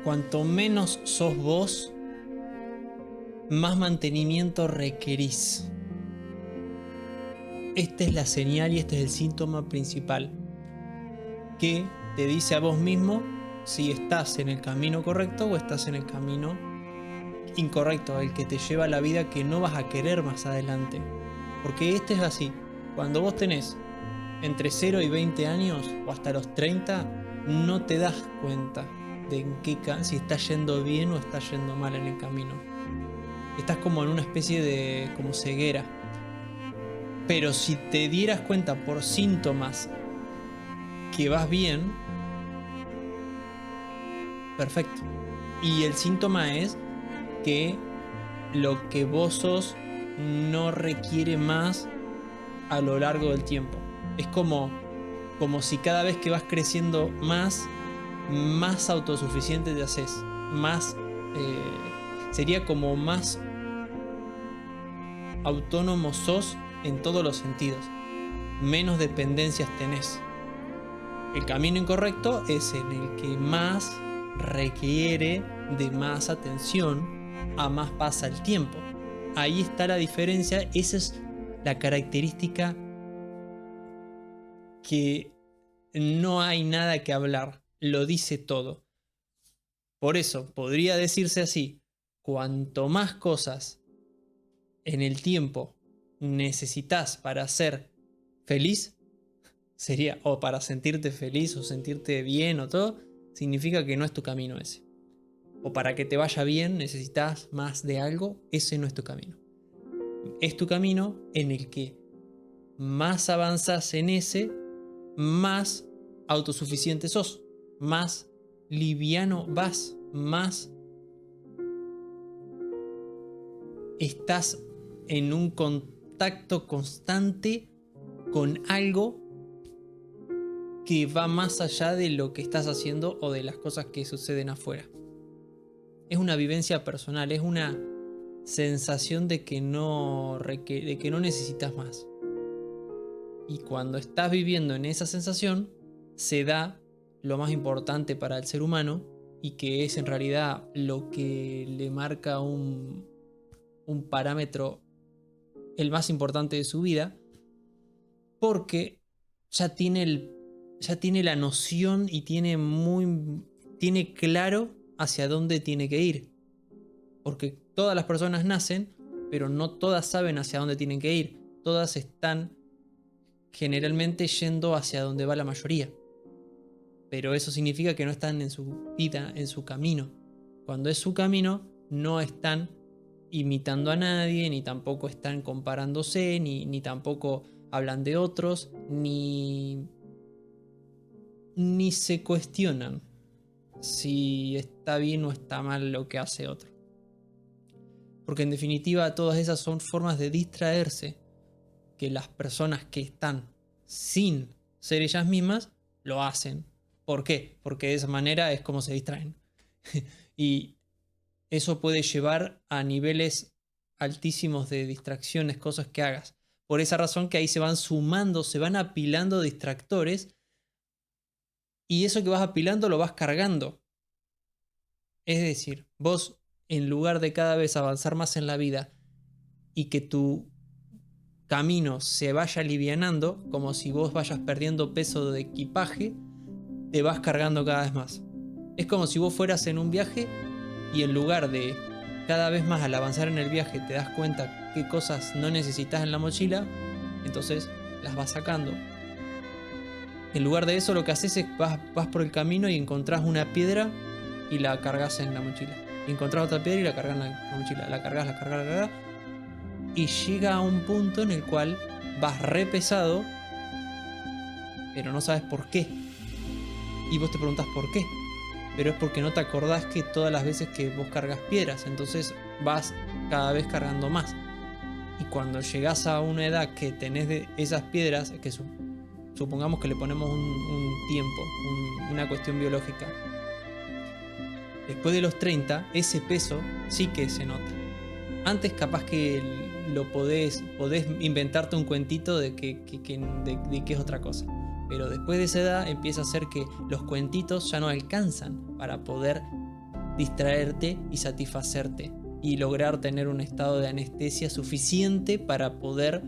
cuanto menos sos vos, más mantenimiento requerís. Esta es la señal y este es el síntoma principal que te dice a vos mismo si estás en el camino correcto o estás en el camino incorrecto, el que te lleva a la vida que no vas a querer más adelante. Porque este es así. Cuando vos tenés entre 0 y 20 años o hasta los 30, no te das cuenta de si está yendo bien o está yendo mal en el camino. Estás como en una especie de como ceguera. Pero si te dieras cuenta por síntomas que vas bien, perfecto. Y el síntoma es que lo que vos sos no requiere más a lo largo del tiempo. Es como si cada vez que vas creciendo más autosuficiente te haces. Sería como más autónomo sos en todos los sentidos. Menos dependencias tenés. El camino incorrecto es en el que más requiere de más atención a más pasa el tiempo. Ahí está la diferencia. Esa es la característica que no hay nada que hablar. Lo dice todo. Por eso podría decirse así: cuanto más cosas en el tiempo necesitas para ser feliz, sería, o para sentirte feliz o sentirte bien o todo, significa que no es tu camino ese. O para que te vaya bien necesitas más de algo, ese no es tu camino. Es tu camino en el que más avanzas en ese, más autosuficiente sos, más liviano vas, más estás en un contacto constante con algo que va más allá de lo que estás haciendo o de las cosas que suceden afuera. Es una vivencia personal, es una sensación de que no necesitas más. Y cuando estás viviendo en esa sensación, se da lo más importante para el ser humano y que es en realidad lo que le marca un parámetro, el más importante de su vida, porque ya tiene la noción y tiene claro hacia dónde tiene que ir. Porque todas las personas nacen, pero no todas saben hacia dónde tienen que ir. Todas están generalmente yendo hacia donde va la mayoría. Pero eso significa que no están en su vida, en su camino. Cuando es su camino, no están imitando a nadie, ni tampoco están comparándose, ni tampoco hablan de otros, ni se cuestionan si está bien o está mal lo que hace otro. Porque en definitiva todas esas son formas de distraerse que las personas que están sin ser ellas mismas lo hacen. ¿Por qué? Porque de esa manera es como se distraen. Y eso puede llevar a niveles altísimos de distracciones, cosas que hagas. Por esa razón que ahí se van sumando, se van apilando distractores, y eso que vas apilando lo vas cargando. Es decir, vos, en lugar de cada vez avanzar más en la vida y que tu camino se vaya alivianando, como si vos vayas perdiendo peso de equipaje, te vas cargando cada vez más. Es como si vos fueras en un viaje y en lugar de cada vez más al avanzar en el viaje te das cuenta qué cosas no necesitas en la mochila, entonces las vas sacando. En lugar de eso, lo que haces es vas por el camino y encontrás una piedra y la cargas en la mochila. Y encontrás otra piedra y la cargas en la mochila. La cargas. Y llega a un punto en el cual vas re pesado, pero no sabes por qué. Y vos te preguntás por qué. Pero es porque no te acordás que todas las veces que vos cargas piedras, entonces vas cada vez cargando más. Y cuando llegás a una edad que tenés de esas piedras, que supongamos que le ponemos un tiempo, una cuestión biológica, después de los 30, ese peso sí que se nota. Antes capaz que lo podés inventarte un cuentito de que es otra cosa. Pero después de esa edad empieza a ser que los cuentitos ya no alcanzan para poder distraerte y satisfacerte y lograr tener un estado de anestesia suficiente para poder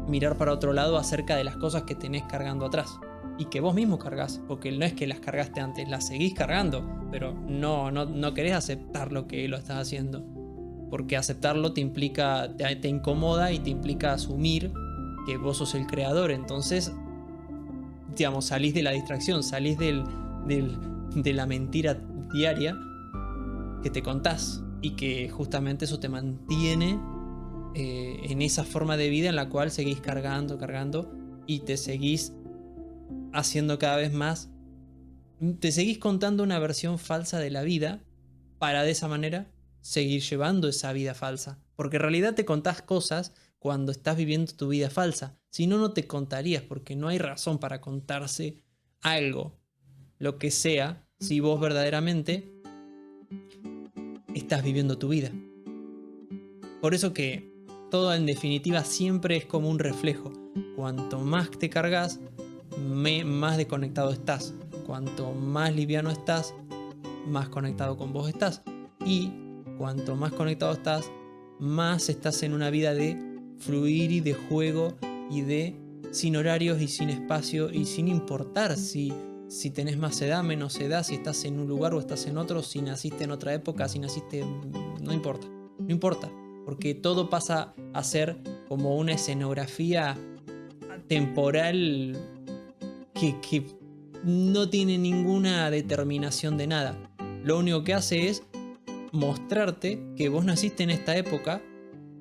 mirar para otro lado acerca de las cosas que tenés cargando atrás y que vos mismo cargas, porque no es que las cargaste antes, las seguís cargando, pero no querés aceptar lo que lo estás haciendo, porque aceptarlo te implica, te incomoda y te implica asumir que vos sos el creador. Entonces, digamos, salís de la distracción, salís de la mentira diaria que te contás y que justamente eso te mantiene en esa forma de vida en la cual seguís cargando y te seguís haciendo cada vez más, te seguís contando una versión falsa de la vida para de esa manera seguir llevando esa vida falsa, porque en realidad te contás cosas cuando estás viviendo tu vida falsa, si no, no te contarías, porque no hay razón para contarse algo, lo que sea, si vos verdaderamente estás viviendo tu vida. Por eso que todo en definitiva siempre es como un reflejo. Cuanto más te cargas, más desconectado estás. Cuanto más liviano estás, más conectado con vos estás. Y cuanto más conectado estás, más estás en una vida de fluir y de juego y de sin horarios y sin espacio y sin importar si tenés más edad, menos edad, si estás en un lugar o estás en otro, si naciste en otra época, si naciste... No importa, no importa. Porque todo pasa a ser como una escenografía temporal que no tiene ninguna determinación de nada. Lo único que hace es mostrarte que vos naciste en esta época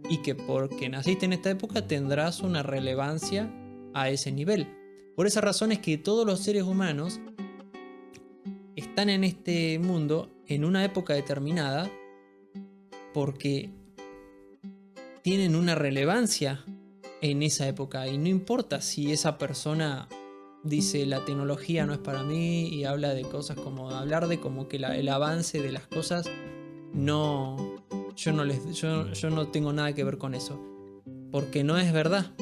y que porque naciste en esta época tendrás una relevancia a ese nivel. Por esa razón es que todos los seres humanos están en este mundo en una época determinada porque tienen una relevancia en esa época y no importa si esa persona dice la tecnología no es para mí y habla de cosas como hablar de como que el avance de las cosas yo no tengo nada que ver con eso, porque no es verdad.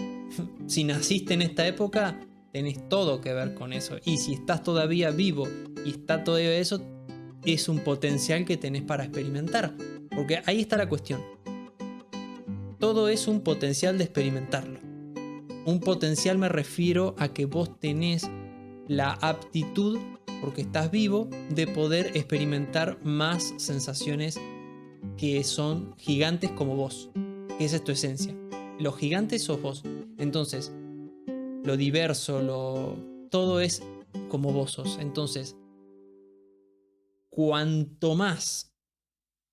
Si naciste en esta época tenés todo que ver con eso, y si estás todavía vivo y está todavía eso, es un potencial que tenés para experimentar, porque ahí está la cuestión. Todo es un potencial de experimentarlo. Un potencial me refiero a que vos tenés la aptitud, porque estás vivo, de poder experimentar más sensaciones que son gigantes como vos. Esa es tu esencia. Los gigantes sos vos. Entonces, lo diverso, todo es como vos sos. Entonces, cuanto más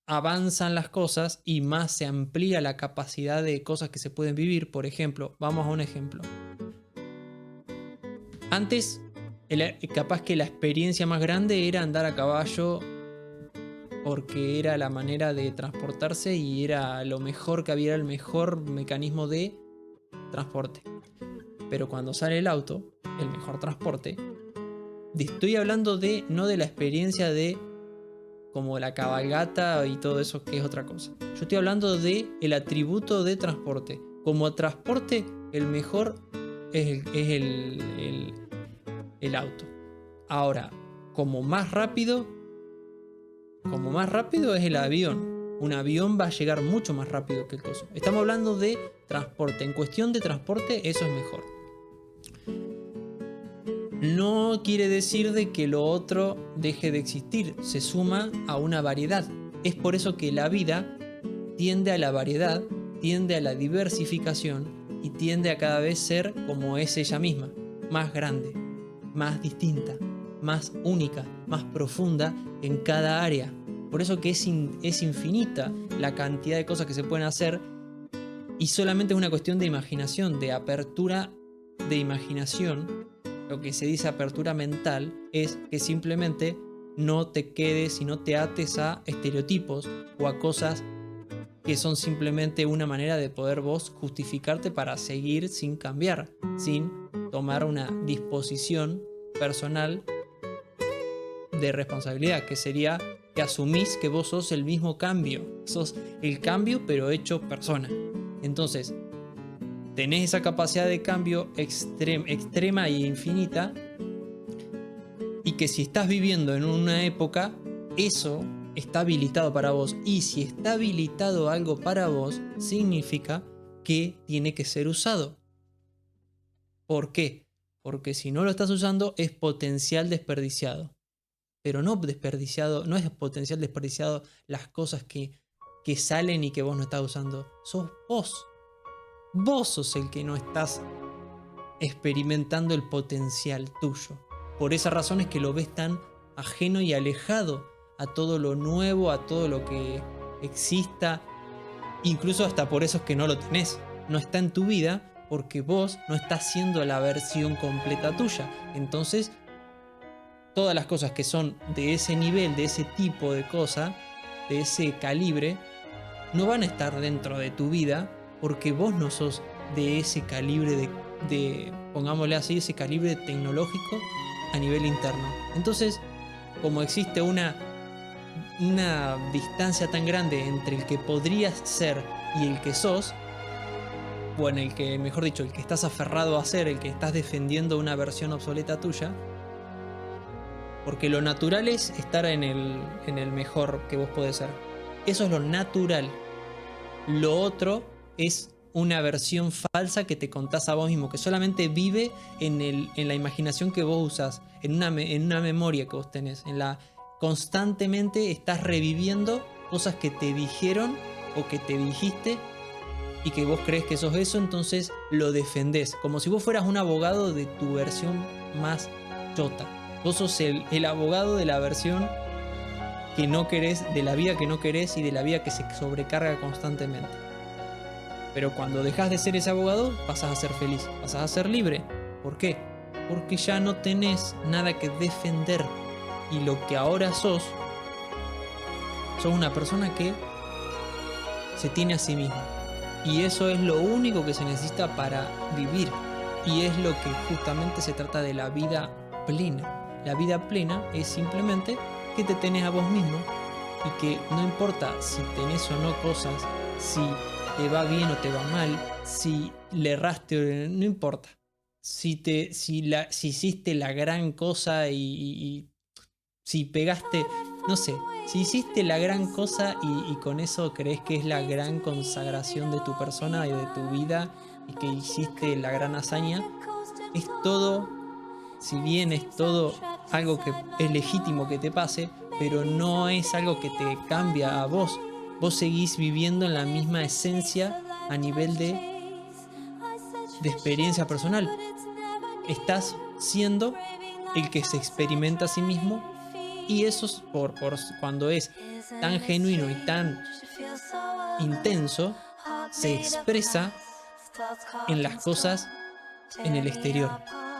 avanzan las cosas y más se amplía la capacidad de cosas que se pueden vivir. Por ejemplo, vamos a un ejemplo. Antes, capaz que la experiencia más grande era andar a caballo, porque era la manera de transportarse y era lo mejor que había, el mejor mecanismo de transporte. Pero cuando sale el auto, el mejor transporte, estoy hablando no de la experiencia de como la cabalgata y todo eso, que es otra cosa. Yo estoy hablando de el atributo de transporte. Como transporte, el mejor es el auto. Ahora, como más rápido es el avión. Un avión va a llegar mucho más rápido que el coso. Estamos hablando de transporte. En cuestión de transporte, eso es mejor. No quiere decir de que lo otro deje de existir, se suma a una variedad. Es por eso que la vida tiende a la variedad, tiende a la diversificación y tiende a cada vez ser como es ella misma, más grande, más distinta, más única, más profunda en cada área. Por eso que es infinita la cantidad de cosas que se pueden hacer y solamente es una cuestión de imaginación, de apertura de imaginación. Lo que se dice apertura mental es que simplemente no te quedes y no te ates a estereotipos o a cosas que son simplemente una manera de poder vos justificarte para seguir sin cambiar, sin tomar una disposición personal de responsabilidad, que sería que asumís que vos sos el mismo cambio, sos el cambio pero hecho persona. Entonces, tenés esa capacidad de cambio extrema e infinita, y que si estás viviendo en una época, eso está habilitado para vos. Y si está habilitado algo para vos, significa que tiene que ser usado. ¿Por qué? Porque si no lo estás usando es potencial desperdiciado. Pero no desperdiciado, no es potencial desperdiciado las cosas que salen y que vos no estás usando. Sos vos. Vos sos el que no estás experimentando el potencial tuyo. Por esa razón es que lo ves tan ajeno y alejado a todo lo nuevo, a todo lo que exista. Incluso hasta por eso es que no lo tenés. No está en tu vida porque vos no estás siendo la versión completa tuya. Entonces, todas las cosas que son de ese nivel, de ese tipo de cosa, de ese calibre, no van a estar dentro de tu vida porque vos no sos de ese calibre pongámosle así, ese calibre tecnológico a nivel interno. Entonces, como existe una distancia tan grande entre el que podrías ser y el que sos, bueno, el que, mejor dicho, el que estás aferrado a ser, el que estás defendiendo una versión obsoleta tuya, porque lo natural es estar en el mejor que vos podés ser. Eso es lo natural. Lo otro es una versión falsa que te contás a vos mismo, que solamente vive en la imaginación que vos usás, en una memoria que vos tenés. Constantemente estás reviviendo cosas que te dijeron o que te dijiste y que vos crees que sos eso, entonces lo defendés. Como si vos fueras un abogado de tu versión más chota. Vos sos el abogado de la versión que no querés, de la vida que no querés y de la vida que se sobrecarga constantemente. Pero cuando dejas de ser ese abogado, pasás a ser feliz, pasás a ser libre. ¿Por qué? Porque ya no tenés nada que defender. Y lo que ahora sos una persona que se tiene a sí misma. Y eso es lo único que se necesita para vivir. Y es lo que justamente se trata de la vida plena. La vida plena es simplemente que te tenés a vos mismo y que no importa si tenés o no cosas, si te va bien o te va mal, si le erraste o no importa. Si hiciste la gran cosa y si pegaste, no sé, si hiciste la gran cosa y con eso crees que es la gran consagración de tu persona y de tu vida y que hiciste la gran hazaña, es todo, si bien es todo algo que es legítimo que te pase, pero no es algo que te cambia a vos. Vos seguís viviendo en la misma esencia a nivel de experiencia personal. Estás siendo el que se experimenta a sí mismo y eso es por cuando es tan genuino y tan intenso, se expresa en las cosas en el exterior.